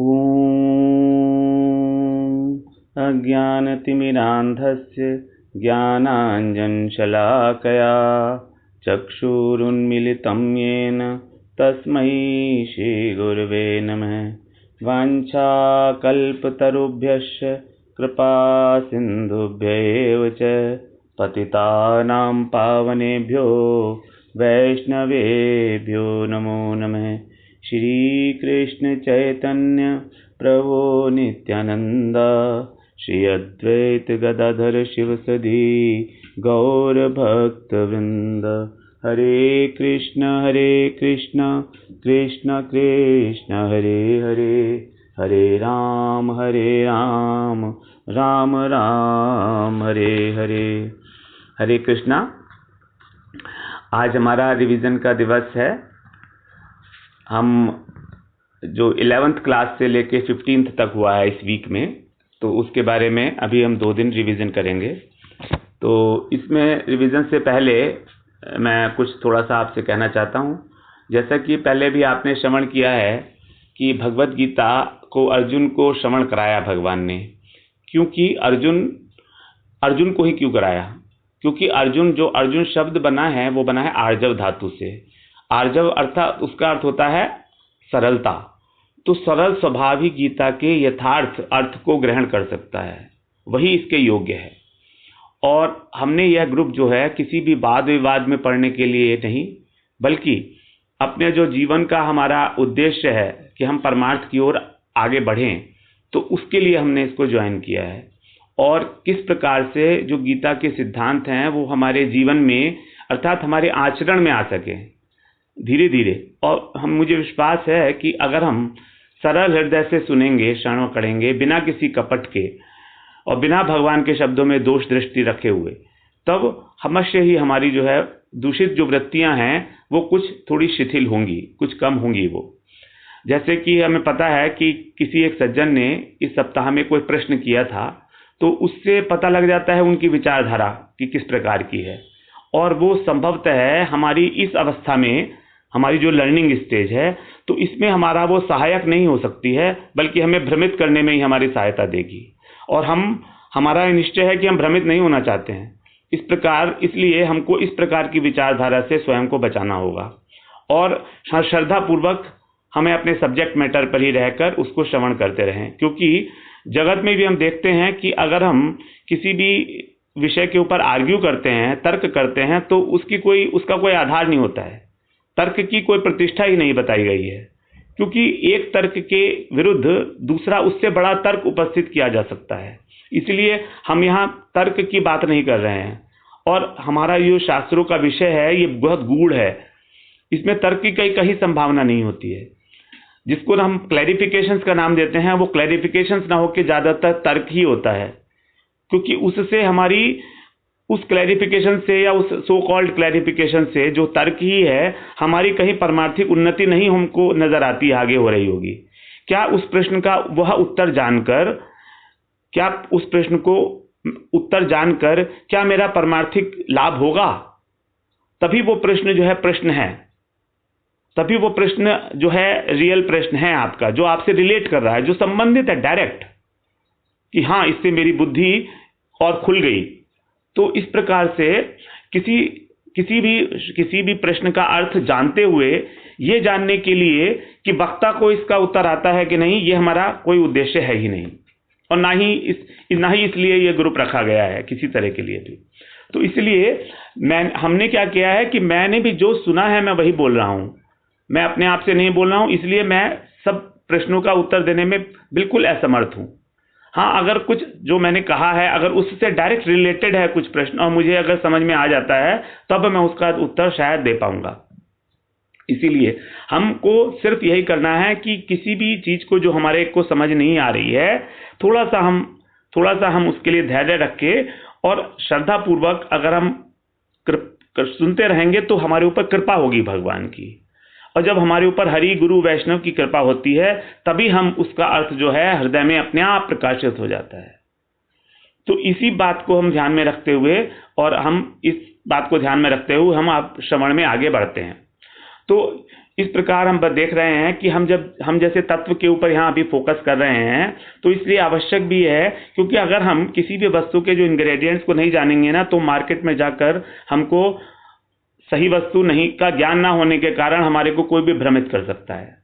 ॐ अज्ञानतिमिरान्धस्य ज्ञानाञ्जनशलाकया चक्षुरुन्मीलितं येन तस्मै श्रीगुरवे नमः। वाञ्छाकल्पतरुभ्यश्च कृपासिन्धुभ्यैव च पतितानां पावनेभ्यो वैष्णवेभ्यो नमो नमः। श्री कृष्ण चैतन्य प्रभु नित्यानंद श्री अद्वैत गदाधर शिवसदि गौर भक्तवृंद। हरे कृष्ण कृष्ण कृष्ण हरे हरे, हरे राम राम राम हरे हरे। हरे कृष्णा। आज हमारा रिवीजन का दिवस है। हम जो 11th क्लास से लेके 15th तक हुआ है इस वीक में, तो उसके बारे में अभी हम 2 दिन रिवीजन करेंगे। तो इसमें रिवीजन से पहले मैं कुछ थोड़ा सा आपसे कहना चाहता हूँ। जैसा कि पहले भी आपने श्रवण किया है कि भगवत गीता को अर्जुन को श्रवण कराया भगवान ने। क्योंकि अर्जुन को ही क्यों कराया? क्योंकि जो अर्जुन शब्द बना है वो बना है आर्जव धातु से। आर्जव अर्थात उसका अर्थ होता है सरलता। तो सरल स्वभाव ही गीता के यथार्थ अर्थ को ग्रहण कर सकता है, वही इसके योग्य है। और हमने यह ग्रुप जो है किसी भी वाद विवाद में पढ़ने के लिए नहीं, बल्कि अपने जो जीवन का हमारा उद्देश्य है कि हम परमार्थ की ओर आगे बढ़ें, तो उसके लिए हमने इसको ज्वाइन किया है। और किस प्रकार से जो गीता के सिद्धांत हैं वो हमारे जीवन में अर्थात हमारे आचरण में आ सके धीरे धीरे। और मुझे विश्वास है कि अगर हम सरल हृदय से सुनेंगे, श्रवण करेंगे, बिना किसी कपट के और बिना भगवान के शब्दों में दोष दृष्टि रखे हुए, तब अवश्य ही हमारी जो है दूषित जो वृत्तियां हैं वो कुछ थोड़ी शिथिल होंगी, कुछ कम होंगी। वो जैसे कि हमें पता है कि किसी एक सज्जन ने इस सप्ताह में कोई प्रश्न किया था, तो उससे पता लग जाता है उनकी विचारधारा कि किस प्रकार की है। और वो संभवतः है हमारी इस अवस्था में, हमारी जो लर्निंग स्टेज है, तो इसमें हमारा वो सहायक नहीं हो सकती है, बल्कि हमें भ्रमित करने में ही हमारी सहायता देगी। और हमारा निश्चय है कि हम भ्रमित नहीं होना चाहते हैं। इसलिए हमको इस प्रकार की विचारधारा से स्वयं को बचाना होगा और श्रद्धा पूर्वक हमें अपने सब्जेक्ट मैटर पर ही रहकर उसको श्रवण करते रहें। क्योंकि जगत में भी हम देखते हैं कि अगर हम किसी भी विषय के ऊपर आर्ग्यू करते हैं, तर्क करते हैं, तो उसका कोई आधार नहीं होता है। तर्क की कोई प्रतिष्ठा ही नहीं बताई गई है, क्योंकि एक तर्क के विरुद्ध दूसरा उससे बड़ा तर्क उपस्थित किया जा सकता है। इसलिए हम यहाँ तर्क की बात नहीं कर रहे हैं। और हमारा जो शास्त्रों का विषय है ये बहुत गूढ़ है, इसमें तर्क की कहीं संभावना नहीं होती है। जिसको हम क्लैरिफिकेशंस का नाम देते हैं, वो क्लैरिफिकेशंस ना होकर ज्यादातर तर्क ही होता है। क्योंकि उससे हमारी उस क्लैरिफिकेशन से या उस सो कॉल्ड क्लैरिफिकेशन से जो तर्क ही है, हमारी कहीं परमार्थिक उन्नति नहीं हमको नजर आती आगे हो रही होगी। क्या उस प्रश्न का वह उत्तर जानकर, क्या मेरा परमार्थिक लाभ होगा? तभी वो प्रश्न जो है प्रश्न है, तभी वो प्रश्न जो है रियल प्रश्न है आपका, जो आपसे रिलेट कर रहा है, जो संबंधित है डायरेक्ट, कि हाँ इससे मेरी बुद्धि और खुल गई। तो इस प्रकार से किसी भी प्रश्न का अर्थ जानते हुए ये जानने के लिए कि वक्ता को इसका उत्तर आता है कि नहीं, ये हमारा कोई उद्देश्य है ही नहीं। और ना ही इसलिए ये ग्रुप रखा गया है किसी तरह के लिए भी। तो इसलिए हमने क्या किया है कि मैंने भी जो सुना है मैं वही बोल रहा हूं, मैं अपने आप से नहीं बोल रहा हूं। इसलिए मैं सब प्रश्नों का उत्तर देने में बिल्कुल असमर्थ हूं। हाँ, अगर कुछ जो मैंने कहा है अगर उससे डायरेक्ट रिलेटेड है कुछ प्रश्न और मुझे अगर समझ में आ जाता है, तब मैं उसका उत्तर शायद दे पाऊंगा। इसीलिए हमको सिर्फ यही करना है कि किसी भी चीज को जो हमारे को समझ नहीं आ रही है, थोड़ा सा हम उसके लिए धैर्य रख के और श्रद्धा पूर्वक अगर हम सुनते रहेंगे तो हमारे ऊपर कृपा होगी भगवान की। और जब हमारे ऊपर हरि गुरु वैष्णव की कृपा होती है, तभी हम उसका अर्थ जो है हृदय में अपने आप प्रकाशित हो जाता है। तो इसी बात को हम ध्यान में रखते हुए और हम इस बात को ध्यान में रखते हुए हम आप श्रवण में आगे बढ़ते हैं। तो इस प्रकार हम देख रहे हैं कि हम जैसे तत्व के ऊपर यहाँ अभी फोकस कर रहे हैं, तो इसलिए आवश्यक भी है, क्योंकि अगर हम किसी भी वस्तु के जो इंग्रेडिएंट्स को नहीं जानेंगे ना, तो मार्केट में जाकर हमको सही वस्तु नहीं का ज्ञान ना होने के कारण हमारे को कोई भी भ्रमित कर सकता है।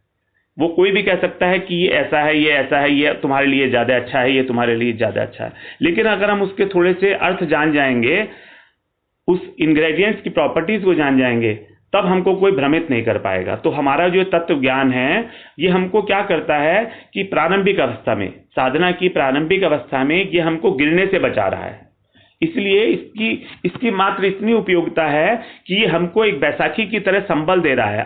वो कोई भी कह सकता है कि ये ऐसा है, ये ऐसा है, ये तुम्हारे लिए ज़्यादा अच्छा है, ये तुम्हारे लिए ज़्यादा अच्छा है। लेकिन अगर हम उसके थोड़े से अर्थ जान जाएंगे, उस इंग्रेडिएंट्स की प्रॉपर्टीज को जान जाएंगे, तब हमको कोई भ्रमित नहीं कर पाएगा। तो हमारा जो तत्व ज्ञान है, ये हमको क्या करता है कि प्रारंभिक अवस्था में, साधना की प्रारंभिक अवस्था में, ये हमको गिरने से बचा रहा है। इसलिए इसकी मात्र इतनी उपयोगिता है कि ये हमको एक बैसाखी की तरह संबल दे रहा है,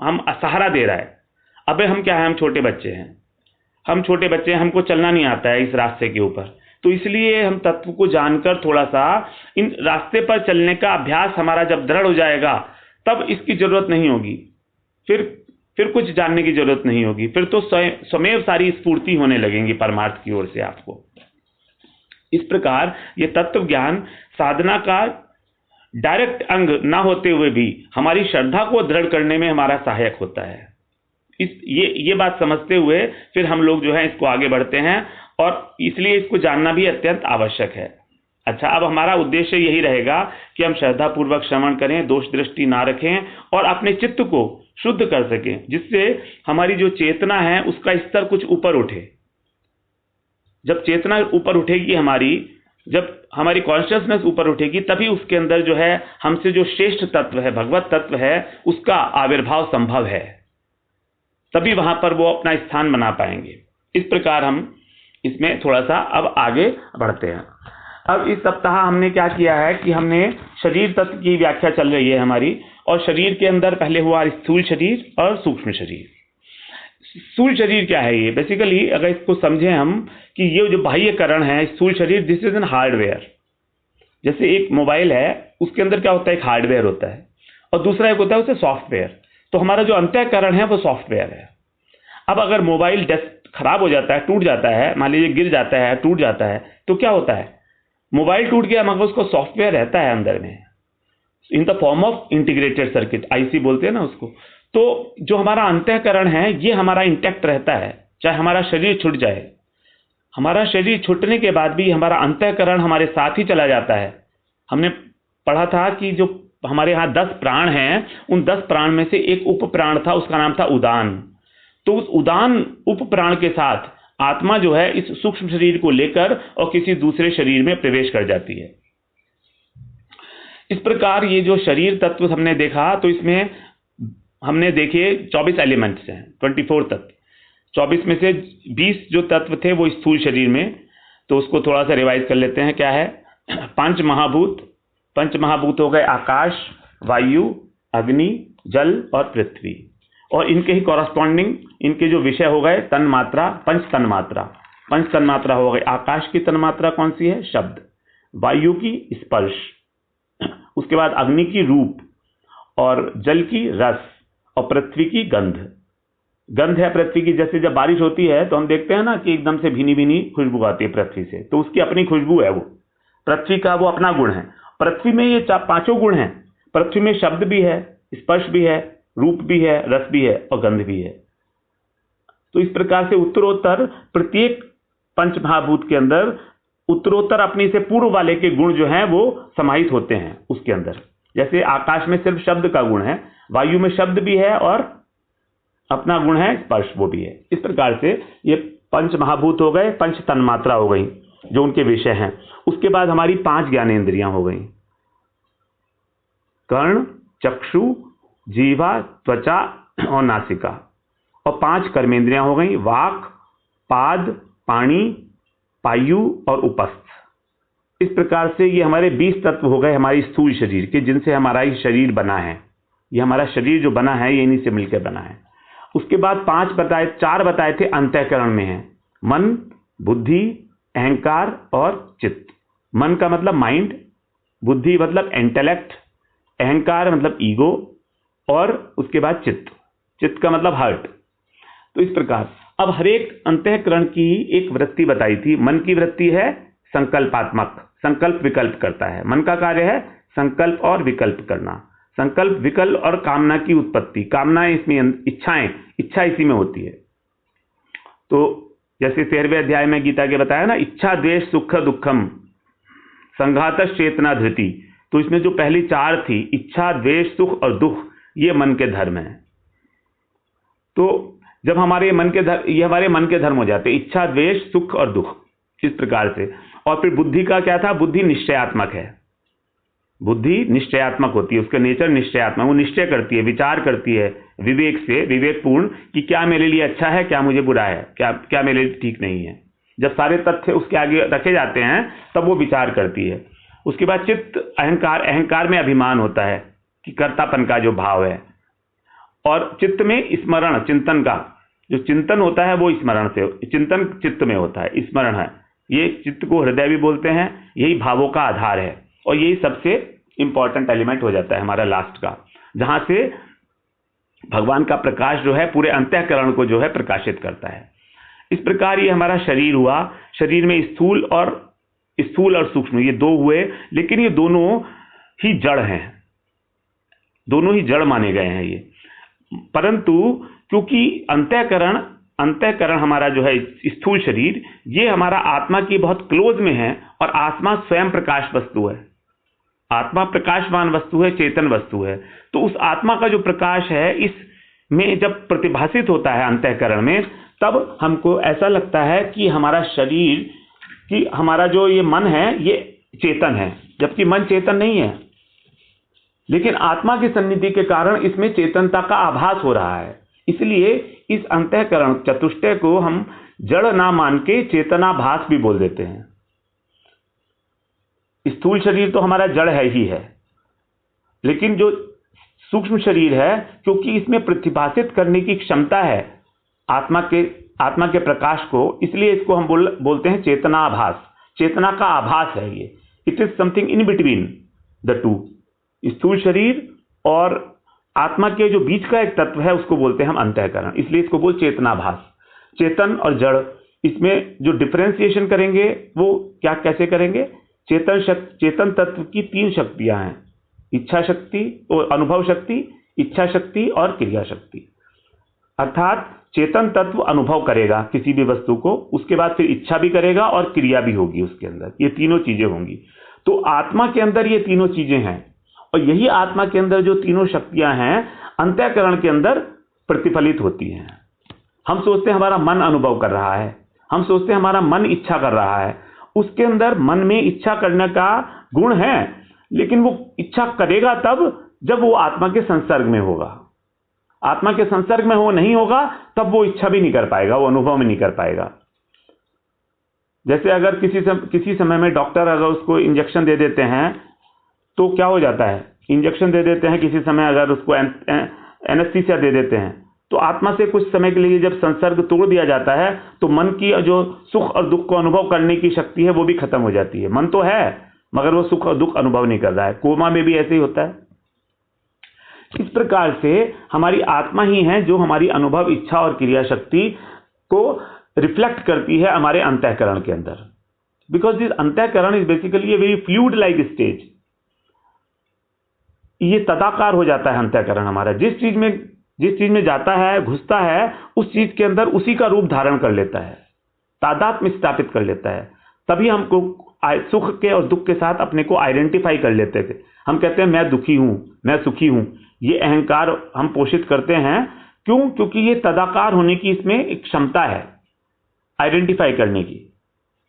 हम सहारा दे रहा है। अबे हम क्या है, हम छोटे बच्चे हैं, हमको चलना नहीं आता है इस रास्ते के ऊपर, तो इसलिए हम तत्व को जानकर थोड़ा सा इन रास्ते पर चलने का अभ्यास हमारा जब दृढ़ हो जाएगा, तब इसकी जरूरत नहीं होगी, फिर कुछ जानने की जरूरत नहीं होगी, फिर तो स्वयं सारी स्फूर्ति होने लगेंगी परमार्थ की ओर से आपको। इस प्रकार ये तत्व ज्ञान साधना का डायरेक्ट अंग ना होते हुए भी हमारी श्रद्धा को दृढ़ करने में हमारा सहायक होता है। ये बात समझते हुए फिर हम लोग जो है इसको आगे बढ़ते हैं, और इसलिए इसको जानना भी अत्यंत आवश्यक है। अच्छा, अब हमारा उद्देश्य यही रहेगा कि हम श्रद्धा पूर्वक श्रवण करें, दोष दृष्टि ना रखें और अपने चित्त को शुद्ध कर सकें, जिससे हमारी जो चेतना है उसका स्तर कुछ ऊपर उठे। जब चेतना ऊपर उठेगी, जब हमारी कॉन्शियसनेस ऊपर उठेगी, तभी उसके अंदर जो है हमसे जो श्रेष्ठ तत्व है, भगवत तत्व है, उसका आविर्भाव संभव है। तभी वहां पर वो अपना स्थान बना पाएंगे। इस प्रकार हम इसमें थोड़ा सा अब आगे बढ़ते हैं। अब इस सप्ताह हमने क्या किया है कि हमने शरीर तत्व की व्याख्या चल रही है हमारी, और शरीर के अंदर पहले हुआ स्थूल शरीर और सूक्ष्म शरीर। स्थूल शरीर क्या है? ये बेसिकली अगर इसको समझें हम कि ये जो बाह्य करण है स्थूल शरीर, दिस इज एन हार्डवेयर। जैसे एक मोबाइल है, उसके अंदर क्या होता है, एक हार्डवेयर होता है, और दूसरा एक होता है उसे सॉफ्टवेयर। तो हमारा जो अंतःकरण है वो सॉफ्टवेयर है। अब अगर मोबाइल खराब हो जाता है, टूट जाता है, मान लीजिए गिर जाता है, टूट जाता है, तो क्या होता है, मोबाइल टूट गया मगर उसको सॉफ्टवेयर रहता है अंदर में, in the form of integrated circuit, IC बोलते हैं ना उसको। तो जो हमारा अंतःकरण है ये हमारा इंटैक्ट रहता है, चाहे हमारा शरीर छूट जाए। हमारा शरीर छूटने के बाद भी हमारा अंतःकरण हमारे साथ ही चला जाता है। हमने पढ़ा था कि जो हमारे यहाँ 10 प्राण हैं, उन 10 प्राण में से एक उप प्राण था, उसका नाम था उदान। तो उस उदान उप प्राण के साथ आत्मा जो है इस सूक्ष्म शरीर को लेकर और किसी दूसरे शरीर में प्रवेश कर जाती है। इस प्रकार ये जो शरीर तत्व हमने देखा, तो इसमें हमने देखे 24 एलिमेंट्स हैं, 24 तत्व। 24 में से 20 जो तत्व थे वो स्थूल शरीर में, तो उसको थोड़ा सा रिवाइज कर लेते हैं। क्या है? पंच महाभूत हो गए आकाश, वायु, अग्नि, जल और पृथ्वी, और इनके ही कॉरस्पॉन्डिंग इनके जो विषय हो गए तन्मात्रा, पंच तन्मात्रा हो गई। आकाश की तन्मात्रा कौन सी है? शब्द। वायु की स्पर्श, उसके बाद अग्नि की रूप, और जल की रस, और पृथ्वी की गंध है पृथ्वी की। जैसे जब बारिश होती है तो हम देखते हैं ना कि एकदम से भीनी भीनी खुशबू आती है पृथ्वी से, तो उसकी अपनी खुशबू है, वो पृथ्वी का वो अपना गुण है। पृथ्वी में ये 5 गुण हैं। पृथ्वी में शब्द भी है, स्पर्श भी है, रूप भी है, रस भी है और गंध भी है। तो इस प्रकार से उत्तरोत्तर प्रत्येक पंच महाभूत के अंदर उत्तरोत्तर अपनी से पूर्व वाले के गुण जो हैं वो समाहित होते हैं उसके अंदर। जैसे आकाश में सिर्फ शब्द का गुण है, वायु में शब्द भी है और अपना गुण है स्पर्श, वो भी है। इस प्रकार से ये पंच महाभूत हो गए, पंच तन्मात्रा हो गई जो उनके विषय हैं। उसके बाद हमारी 5 ज्ञानेंद्रियां हो गई, कर्ण, चक्षु, जीवा, त्वचा और नासिका, और 5 कर्मेंद्रियां हो गई, वाक, पाद, पाणी, पायु और उपस्थ। इस प्रकार से ये हमारे 20 तत्व हो गए हमारी स्थूल शरीर के, जिनसे हमारा ये शरीर बना है। ये हमारा शरीर जो बना है ये इन्हीं से मिलकर बना है। उसके बाद 4 बताए थे अंतःकरण में है, मन, बुद्धि, अहंकार और चित्त। मन का मतलब माइंड, बुद्धि मतलब इंटेलेक्ट, अहंकार मतलब ईगो, और उसके बाद चित्त का मतलब हार्ट। तो इस प्रकार अब हर एक अंतःकरण की एक वृत्ति बताई थी। मन की वृत्ति है संकल्पात्मक, संकल्प विकल्प करता है। मन का कार्य है संकल्प और विकल्प करना। संकल्प, विकल्प और कामना की उत्पत्ति। कामनाएं इसमें, इच्छा इसी में होती है। तो जैसे 13वें अध्याय में गीता के बताया ना, इच्छा द्वेष सुख दुखम संघात चेतना धृति। तो इसमें जो पहली 4 थी, इच्छा द्वेष सुख और दुख, ये मन के धर्म है। तो जब हमारे ये हमारे मन के धर्म हो जाते, इच्छा द्वेष सुख और दुख, इस प्रकार से। और फिर बुद्धि का क्या था? बुद्धि निश्चयात्मक है। बुद्धि निश्चयात्मक होती है, उसका नेचर निश्चयात्मक, वो निश्चय करती है, विचार करती है विवेक से, विवेकपूर्ण, कि क्या मेरे लिए अच्छा है, क्या मुझे बुरा है, क्या मेरे लिए ठीक नहीं है। जब सारे तथ्य उसके आगे रखे जाते हैं तब वो विचार करती है। उसके बाद चित्त, अहंकार में अभिमान होता है कि कर्तापन का जो भाव है। और चित्त में स्मरण, चिंतन का जो चिंतन होता है वो स्मरण से, चिंतन चित्त में होता है, स्मरण है। ये चित्त को हृदय भी बोलते हैं, यही भावों का आधार है। और यही सबसे इंपॉर्टेंट एलिमेंट हो जाता है हमारा लास्ट का, जहां से भगवान का प्रकाश जो है पूरे अंतःकरण को जो है प्रकाशित करता है। इस प्रकार ये हमारा शरीर हुआ। शरीर में स्थूल और सूक्ष्म, ये 2 हुए, लेकिन ये दोनों ही जड़ हैं, दोनों ही जड़ माने गए हैं ये। परंतु क्योंकि अंतःकरण हमारा जो है स्थूल शरीर, ये हमारा आत्मा की बहुत क्लोज में है, और आत्मा स्वयं प्रकाश वस्तु है। आत्मा प्रकाशवान वस्तु है, चेतन वस्तु है। तो उस आत्मा का जो प्रकाश है, इसमें जब प्रतिभासित होता है अंतःकरण में, तब हमको ऐसा लगता है कि हमारा शरीर, कि हमारा जो ये मन है ये चेतन है, जबकि मन चेतन नहीं है। लेकिन आत्मा की सन्निधि के कारण इसमें चेतनता का आभास हो रहा है। इसलिए इस अंतःकरण चतुष्टय को हम जड़ ना मान के चेतनाभास भी बोल देते हैं। स्थूल शरीर तो हमारा जड़ है ही है, लेकिन जो सूक्ष्म शरीर है, क्योंकि इसमें प्रतिभासित करने की क्षमता है आत्मा के प्रकाश को, इसलिए इसको हम बोलते हैं चेतनाभास। चेतना का आभास है ये। It is something in between the two. स्थूल शरीर और आत्मा के जो बीच का एक तत्व है, उसको बोलते हैं हम अंतःकरण, इसलिए इसको बोल चेतनाभास। चेतन और जड़, इसमें जो डिफरेंशिएशन करेंगे वो कैसे करेंगे? चेतन तत्व की 3 शक्तियां हैं, इच्छा शक्ति और अनुभव शक्ति, इच्छा शक्ति और क्रिया शक्ति। अर्थात चेतन तत्व अनुभव करेगा किसी भी वस्तु को, उसके बाद फिर इच्छा भी करेगा और क्रिया भी होगी उसके अंदर, ये तीनों चीजें होंगी। तो आत्मा के अंदर ये तीनों चीजें हैं, और यही आत्मा के अंदर जो तीनों शक्तियां हैं अंतःकरण के अंदर प्रतिफलित होती हैं। हम सोचते हैं हमारा मन अनुभव कर रहा है, हम सोचते हैं हमारा मन इच्छा कर रहा है, उसके अंदर मन में इच्छा करने का गुण है, लेकिन वो इच्छा करेगा तब जब वो आत्मा के संसर्ग में होगा। आत्मा के संसर्ग में वो नहीं होगा तब वो इच्छा भी नहीं कर पाएगा, वो अनुभव में नहीं कर पाएगा। जैसे अगर किसी समय में डॉक्टर अगर उसको इंजेक्शन दे देते हैं तो क्या हो जाता है? इंजेक्शन दे देते हैं किसी समय, अगर उसको एनेस्थीसिया दे देते हैं, तो आत्मा से कुछ समय के लिए जब संसर्ग तोड़ दिया जाता है तो मन की जो सुख और दुख को अनुभव करने की शक्ति है वो भी खत्म हो जाती है। मन तो है मगर वो सुख और दुख अनुभव नहीं कर रहा है। कोमा में भी ऐसे ही होता है। इस प्रकार से हमारी आत्मा ही है जो हमारी अनुभव, इच्छा और क्रिया शक्ति को रिफ्लेक्ट करती है हमारे अंतःकरण के अंदर। बिकॉज दिस अंतःकरण is basically a very fluid like stage. ये तदाकार हो जाता है अंतःकरण हमारा, जिस चीज में जाता है, घुसता है, उस चीज के अंदर उसी का रूप धारण कर लेता है, तादात्म्य स्थापित कर लेता है। तभी हमको सुख के और दुख के साथ अपने को आइडेंटिफाई कर लेते थे। हम कहते हैं मैं दुखी हूं, मैं सुखी हूं। ये अहंकार हम पोषित करते हैं। क्यों? क्योंकि ये तदाकार होने की इसमें एक क्षमता है आइडेंटिफाई करने की।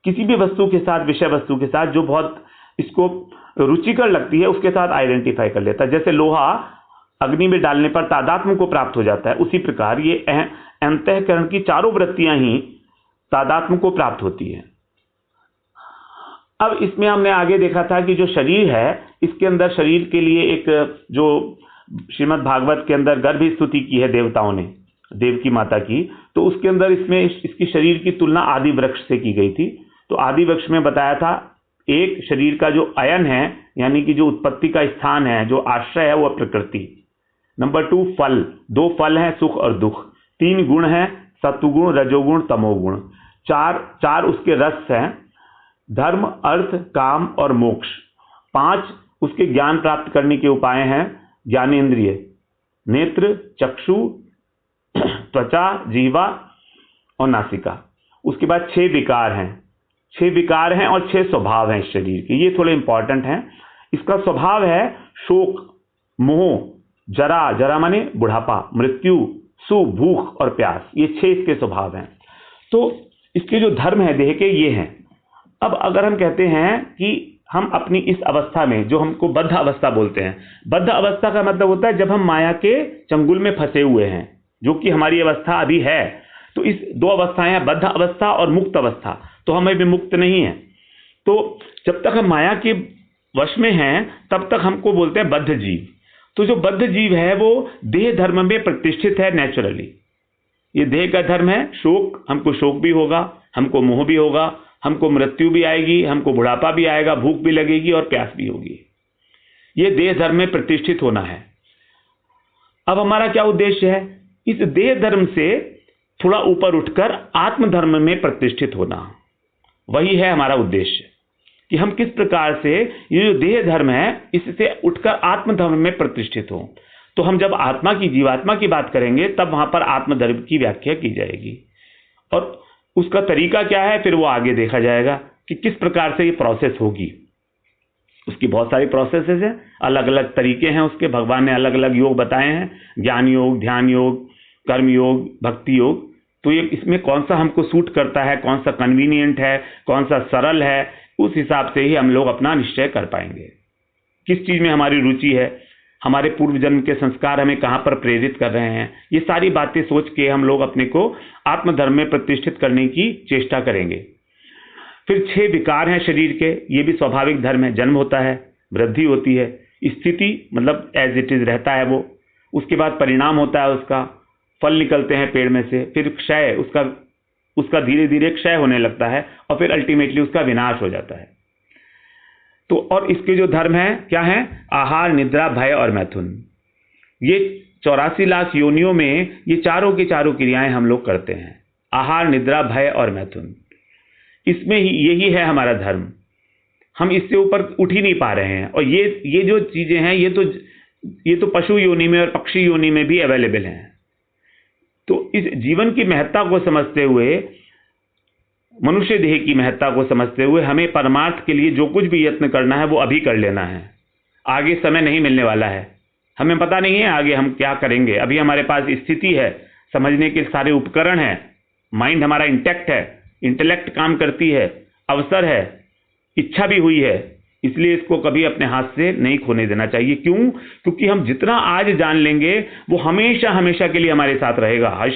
किसी भी वस्तु के साथ, विषय वस्तु के साथ जो बहुत इसको रुचिकर लगती है उसके साथ आइडेंटिफाई कर लेता है। जैसे लोहा अग्नि में डालने पर तादात्म्य को प्राप्त हो जाता है, उसी प्रकार ये अंतःकरण की चारों वृत्तियां ही तादात्म्य को प्राप्त होती है। अब इसमें हमने आगे देखा था कि जो शरीर है, इसके अंदर शरीर के लिए एक जो श्रीमद् भागवत के अंदर गर्भ स्तुति की है देवताओं ने, देवकी माता की, तो उसके अंदर इसमें इसकी शरीर की तुलना आदि वृक्ष से की गई थी। तो आदि वृक्ष में बताया था एक शरीर का जो अयन है, यानी कि जो उत्पत्ति का स्थान है, जो आश्रय है, वो प्रकृति। नंबर 2 फल, 2 फल हैं, सुख और दुख। 3 गुण हैं, सत्वगुण, रजोगुण, तमोगुण। 4 उसके रस हैं, धर्म, अर्थ, काम और मोक्ष। 5 उसके ज्ञान प्राप्त करने के उपाय हैं, ज्ञानेंद्रिय, नेत्र, चक्षु, त्वचा, जीवा और नासिका। उसके बाद 6 विकार हैं, 6 विकार हैं और 6 स्वभाव हैं इस शरीर के। ये थोड़े इंपॉर्टेंट हैं। इसका स्वभाव है शोक, मोह, जरा, जरा माने बुढ़ापा, मृत्यु, सु, भूख और प्यास। ये 6 इसके स्वभाव हैं। तो इसके जो धर्म है देह के ये हैं। अब अगर हम कहते हैं कि हम अपनी इस अवस्था में, जो हमको बद्ध अवस्था बोलते हैं, बद्ध अवस्था का मतलब होता है जब हम माया के चंगुल में फंसे हुए हैं, जो कि हमारी अवस्था अभी है। तो इस 2 अवस्थाएं हैं, बद्ध अवस्था और मुक्त अवस्था। तो हम अभी मुक्त नहीं है। तो जब तक हम माया के वश में हैं तब तक हमको बोलते हैं बद्ध जीव। तो जो बद्ध जीव है वो देह धर्म में प्रतिष्ठित है नेचुरली। ये देह का धर्म है शोक, हमको शोक भी होगा, हमको मोह भी होगा, हमको मृत्यु भी आएगी, हमको बुढ़ापा भी आएगा, भूख भी लगेगी और प्यास भी होगी। ये देह धर्म में प्रतिष्ठित होना है। अब हमारा क्या उद्देश्य है? इस देह धर्म से थोड़ा ऊपर उठकर आत्म धर्म में प्रतिष्ठित होना। वही है हमारा उद्देश्य कि हम किस प्रकार से ये जो देह धर्म है इससे उठकर आत्म धर्म में प्रतिष्ठित हो। तो हम जब आत्मा की, जीवात्मा की बात करेंगे तब वहां पर आत्म धर्म की व्याख्या की जाएगी और उसका तरीका क्या है फिर वो आगे देखा जाएगा कि किस प्रकार से ये प्रोसेस होगी। उसकी बहुत सारी प्रोसेसेस हैं, अलग अलग तरीके हैं उसके। भगवान ने अलग अलग योग बताए हैं, ज्ञान योग, ध्यान योग, कर्म योग, भक्ति योग। तो ये इसमें कौन सा हमको सूट करता है, कौन सा कन्वीनियंट है, कौन सा सरल है, उस हिसाब से ही हम लोग अपना निश्चय कर पाएंगे। किस चीज में हमारी रुचि है, हमारे पूर्व जन्म के संस्कार हमें कहां पर प्रेरित कर रहे हैं, ये सारी बातें सोच के हम लोग अपने को आत्मधर्म में प्रतिष्ठित करने की चेष्टा करेंगे। फिर 6 विकार हैं शरीर के, ये भी स्वाभाविक धर्म है। जन्म होता है, वृद्धि होती है, स्थिति मतलब एज इट इज रहता है वो, उसके बाद परिणाम होता है, उसका फल निकलते हैं पेड़ में से, फिर क्षय, उसका धीरे धीरे क्षय होने लगता है और फिर अल्टीमेटली उसका विनाश हो जाता है। तो और इसके जो धर्म है क्या है? आहार, निद्रा, भय और मैथुन। ये 84 लाख योनियों में ये चारों की चारों क्रियाएं हम लोग करते हैं। आहार, निद्रा, भय और मैथुन, इसमें ही यही है हमारा धर्म। हम इससे ऊपर उठ ही नहीं पा रहे हैं। और ये जो चीजें हैं ये तो पशु योनि में और पक्षी योनि में भी अवेलेबल हैं। तो इस जीवन की महत्ता को समझते हुए, मनुष्य देह की महत्ता को समझते हुए हमें परमार्थ के लिए जो कुछ भी यत्न करना है वो अभी कर लेना है। आगे समय नहीं मिलने वाला है, हमें पता नहीं है आगे हम क्या करेंगे। अभी हमारे पास स्थिति है, समझने के सारे उपकरण हैं, माइंड हमारा इंटैक्ट है, इंटेलेक्ट काम करती है, अवसर है, इच्छा भी हुई है, इसलिए इसको कभी अपने हाथ से नहीं खोने देना चाहिए। क्यों? क्योंकि हम जितना आज जान लेंगे वो हमेशा हमेशा के लिए हमारे साथ रहेगा,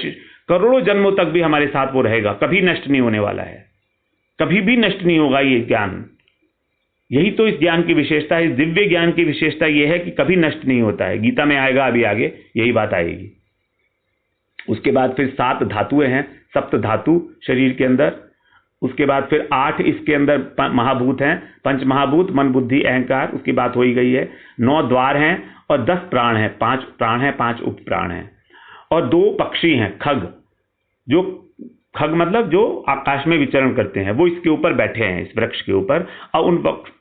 करोड़ों जन्मों तक भी हमारे साथ वो रहेगा, कभी नष्ट नहीं होने वाला है, कभी भी नष्ट नहीं होगा ये ज्ञान। यही तो इस ज्ञान की विशेषता है, इस दिव्य ज्ञान की विशेषता ये है कि कभी नष्ट नहीं होता है। गीता में आएगा अभी आगे यही बात आएगी। उसके बाद फिर 7 धातुएं हैं, सप्त धातु शरीर के अंदर। उसके बाद फिर 8 इसके अंदर महाभूत हैं, पंच महाभूत, मन, बुद्धि, अहंकार, उसकी बात हो ही गई है। 9 द्वार हैं और 10 प्राण हैं, 5 प्राण हैं, 5 उप प्राण हैं और 2 पक्षी हैं, खग। जो खग मतलब जो आकाश में विचरण करते हैं, वो इसके ऊपर बैठे हैं, इस वृक्ष के ऊपर। और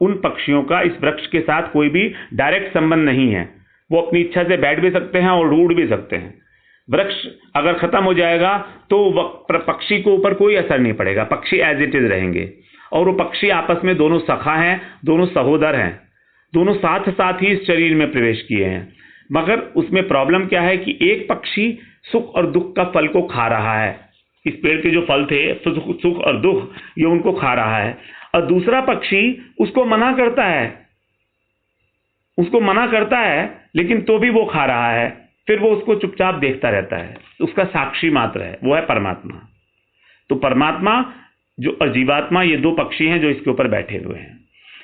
उन पक्षियों का इस वृक्ष के साथ कोई भी डायरेक्ट संबंध नहीं है। वो अपनी इच्छा से बैठ भी सकते हैं और उड़ भी सकते हैं। वृक्ष अगर खत्म हो जाएगा तो पक्षी के ऊपर कोई असर नहीं पड़ेगा, पक्षी एज इट इज रहेंगे। और वो पक्षी आपस में दोनों सखा हैं, दोनों सहोदर हैं, दोनों साथ साथ ही इस शरीर में प्रवेश किए हैं। मगर उसमें प्रॉब्लम क्या है कि एक पक्षी सुख और दुख का फल को खा रहा है। इस पेड़ के जो फल थे, सुख और दुख, ये उनको खा रहा है। और दूसरा पक्षी उसको मना करता है, लेकिन तो भी वो खा रहा है। फिर वो उसको चुपचाप देखता रहता है, उसका साक्षी मात्र है, वो है परमात्मा। तो परमात्मा जो और जीवात्मा, ये 2 पक्षी हैं जो इसके ऊपर बैठे हुए हैं।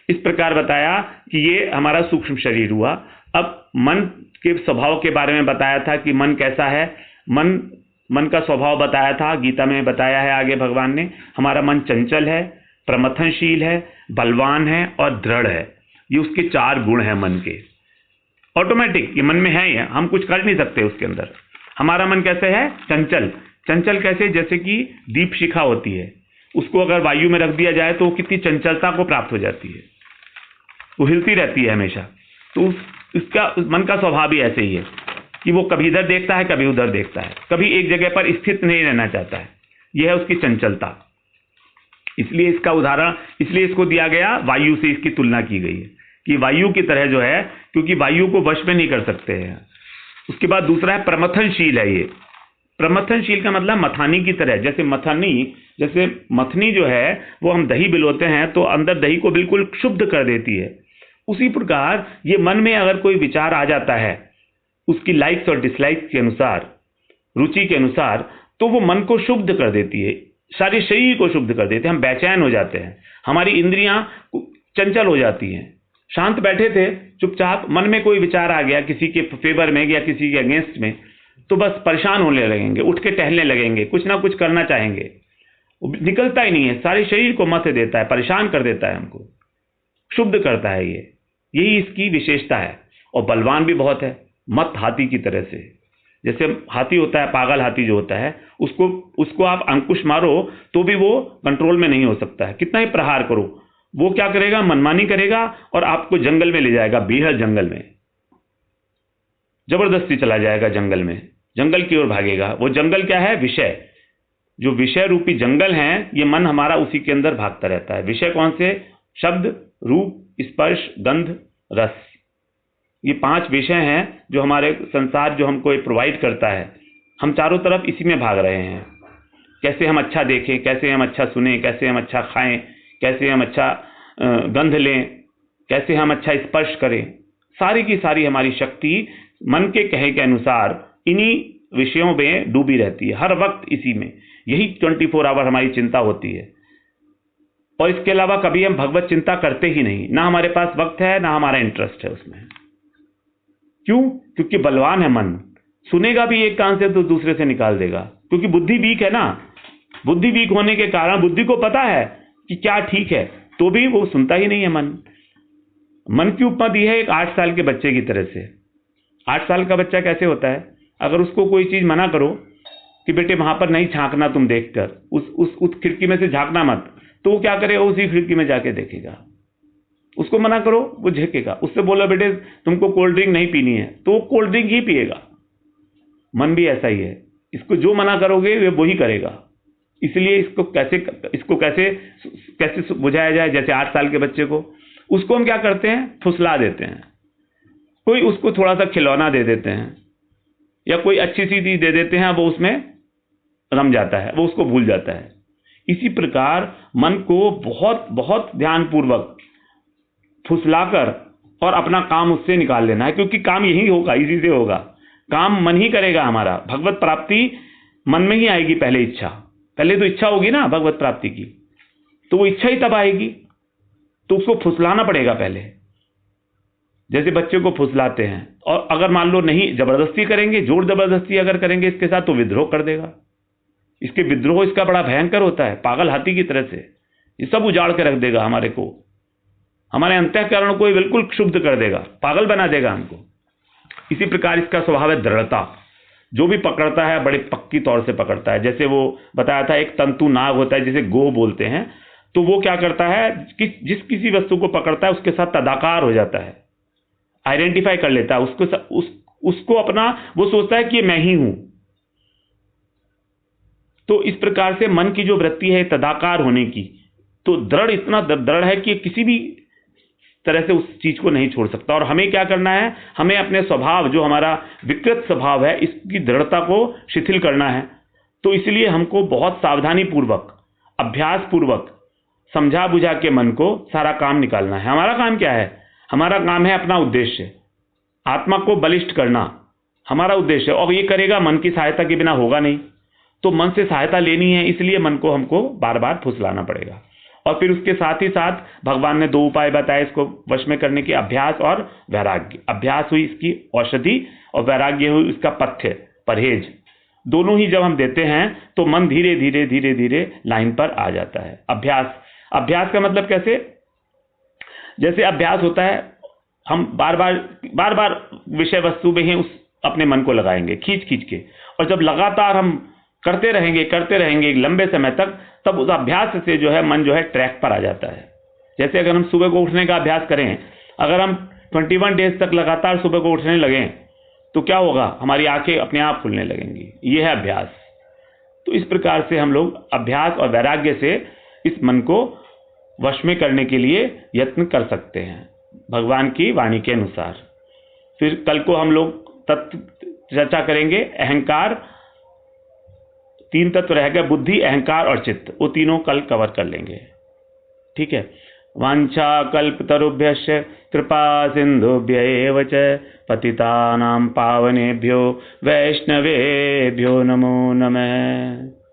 इस प्रकार बताया कि ये हमारा सूक्ष्म शरीर हुआ। अब मन के स्वभाव के बारे में बताया था कि मन कैसा है। मन का स्वभाव बताया था, गीता में बताया है आगे भगवान ने। हमारा मन चंचल है, प्रमथनशील है, बलवान है और दृढ़ है। ये उसके 4 गुण हैं मन के, ऑटोमेटिक ये मन में है, ये हम कुछ कर नहीं सकते उसके अंदर। हमारा मन कैसे है? चंचल। चंचल कैसे? जैसे कि दीप शिखा होती है, उसको अगर वायु में रख दिया जाए तो वो कितनी चंचलता को प्राप्त हो जाती है, वो हिलती रहती है हमेशा। तो इसका मन का स्वभाव भी ऐसे ही है कि वो कभी इधर देखता है, कभी उधर देखता है, कभी एक जगह पर स्थित नहीं रहना चाहता है। यह है उसकी चंचलता। इसलिए इसका उदाहरण, इसलिए इसको दिया गया, वायु से इसकी तुलना की गई है कि वायु की तरह जो है, क्योंकि वायु को वश में नहीं कर सकते हैं। उसके बाद दूसरा है प्रमथनशील है। ये प्रमथनशील का मतलब मथानी की तरह, जैसे मथनी जो है वो हम दही बिलोते हैं तो अंदर दही को बिल्कुल शुद्ध कर देती है। उसी प्रकार ये मन में अगर कोई विचार आ जाता है उसकी लाइक्स और डिसलाइक्स के अनुसार, रुचि के अनुसार, तो वो मन को शुद्ध कर देती है, सारे शरीर को शुद्ध कर देते हैं। हम बेचैन हो जाते हैं, हमारी इंद्रियां चंचल हो जाती हैं। शांत बैठे थे चुपचाप, मन में कोई विचार आ गया किसी के फेवर में या किसी के अगेंस्ट में, तो बस परेशान होने लगेंगे, उठ के टहलने लगेंगे, कुछ ना कुछ करना चाहेंगे, निकलता ही नहीं है, सारे शरीर को मत देता है, परेशान कर देता है, हमको शुद्ध करता है। यही इसकी विशेषता है। और बलवान भी बहुत है, मत हाथी की तरह से। जैसे हाथी होता है, पागल हाथी जो होता है, उसको आप अंकुश मारो तो भी वो कंट्रोल में नहीं हो सकता है, कितना ही प्रहार करो, वो क्या करेगा, मनमानी करेगा और आपको जंगल में ले जाएगा, बेहद जंगल में जबरदस्ती चला जाएगा, जंगल की ओर भागेगा। वो जंगल क्या है, विषय। जो विषय रूपी जंगल है, ये मन हमारा उसी के अंदर भागता रहता है। विषय कौन से, शब्द, रूप, स्पर्श, गंध, रस, ये 5 विषय हैं जो हमारे संसार जो हमको प्रोवाइड करता है। हम चारों तरफ इसी में भाग रहे हैं। कैसे हम अच्छा देखें, कैसे हम अच्छा सुने, कैसे हम अच्छा खाएं, कैसे हम अच्छा गंध लें, कैसे हम अच्छा स्पर्श करें, सारी की सारी हमारी शक्ति मन के कहे के अनुसार इन्हीं विषयों में डूबी रहती है, हर वक्त इसी में। यही 24 आवर हमारी चिंता होती है। और इसके अलावा कभी हम भगवत चिंता करते ही नहीं, ना हमारे पास वक्त है, ना हमारा इंटरेस्ट है उसमें। क्यों? क्योंकि बलवान है मन, सुनेगा भी एक कान से तो दूसरे से निकाल देगा, क्योंकि बुद्धि वीक है ना। बुद्धि वीक होने के कारण बुद्धि को पता है कि क्या ठीक है, तो भी वो सुनता ही नहीं है। मन की उपमा दी है एक 8 साल के बच्चे की तरह से। 8 साल का बच्चा कैसे होता है, अगर उसको कोई चीज मना करो कि बेटे वहां पर नहीं झांकना, तुम देखकर उस खिड़की में से झांकना मत, तो वो क्या करेगा, उसी खिड़की में जाके देखेगा। उसको मना करो, वो झेकेगा। उससे बोला बेटे तुमको कोल्ड ड्रिंक नहीं पीनी है, तो वो कोल्ड ड्रिंक ही पिएगा। मन भी ऐसा ही है, इसको जो मना करोगे वे वही करेगा। इसलिए इसको कैसे बुझाया जाए। जैसे 8 साल के बच्चे को, उसको हम क्या करते हैं, फुसला देते हैं। कोई उसको थोड़ा सा खिलौना दे देते हैं या कोई अच्छी सी चीज दे देते हैं, वो उसमें रम जाता है, वो उसको भूल जाता है। इसी प्रकार मन को बहुत बहुत ध्यानपूर्वक फुसलाकर और अपना काम उससे निकाल लेना है, क्योंकि काम यही होगा, इसी से होगा। काम मन ही करेगा हमारा। भगवत प्राप्ति मन में ही आएगी। पहले तो इच्छा होगी ना भगवत प्राप्ति की, तो वो इच्छा ही तब आएगी। तो उसको फुसलाना पड़ेगा पहले, जैसे बच्चे को फुसलाते हैं। और अगर मान लो नहीं, जबरदस्ती करेंगे, जोर जबरदस्ती अगर करेंगे इसके साथ, तो विद्रोह कर देगा। इसके विद्रोह इसका बड़ा भयंकर होता है, पागल हाथी की तरह से। ये सब उजाड़ के रख देगा हमारे को, हमारे अंतःकरण को बिल्कुल क्षुब्ध कर देगा, पागल बना देगा हमको। इसी प्रकार इसका स्वभाव है दृढ़ता। जो भी पकड़ता है बड़े पक्की तौर से पकड़ता है। जैसे वो बताया था, एक तंतु नाग होता है जिसे गो बोलते हैं, तो वो क्या करता है, जिस किसी वस्तु को पकड़ता है उसके साथ तदाकार हो जाता है, आइडेंटिफाई कर लेता है उसको अपना, वो सोचता है कि ये मैं ही हूं। तो इस प्रकार से मन की जो वृत्ति है तदाकार होने की, तो दृढ़, इतना दृढ़ है कि किसी भी तरह से उस चीज को नहीं छोड़ सकता। और हमें क्या करना है, हमें अपने स्वभाव, जो हमारा विकृत स्वभाव है, इसकी दृढ़ता को शिथिल करना है। तो इसलिए हमको बहुत सावधानी पूर्वक, अभ्यास पूर्वक, समझा बुझा के मन को सारा काम निकालना है। हमारा काम क्या है, हमारा काम है अपना उद्देश्य, आत्मा को बलिष्ठ करना हमारा उद्देश्य है। और ये करेगा, मन की सहायता के बिना होगा नहीं। तो मन से सहायता लेनी है, इसलिए मन को हमको बार बार फुसलाना पड़ेगा। और फिर उसके साथ ही साथ भगवान ने 2 उपाय बताए इसको वश में करने के, अभ्यास और वैराग्य। अभ्यास हुई इसकी औषधि और वैराग्य हुई इसका पथ्य, परहेज। दोनों ही जब हम देते हैं तो मन धीरे धीरे धीरे धीरे लाइन पर आ जाता है। अभ्यास का मतलब कैसे, जैसे अभ्यास होता है, हम बार बार विषय वस्तु में ही उस अपने मन को लगाएंगे खींच के, और जब लगातार हम करते रहेंगे लंबे समय तक, तब उस अभ्यास से जो है मन जो है ट्रैक पर आ जाता है। जैसे अगर हम सुबह को उठने का अभ्यास करें, अगर हम 21 डेज तक लगातार सुबह को उठने लगें तो क्या होगा, हमारी आंखें अपने आप खुलने लगेंगी। ये है अभ्यास। तो इस प्रकार से हम लोग अभ्यास और वैराग्य से इस मन को वश में करने के लिए यत्न कर सकते हैं भगवान की वाणी के अनुसार। फिर कल को हम लोग तत्व चर्चा करेंगे। अहंकार, 3 तत्व रह गए, बुद्धि, अहंकार और चित्त, वो तीनों कल कवर कर लेंगे। ठीक है। वांछा कल्पतरुभ्यश्च कृपा सिंधुभ्य एव च पतितानां पावनेभ्यो वैष्णवेभ्यो नमो नमः।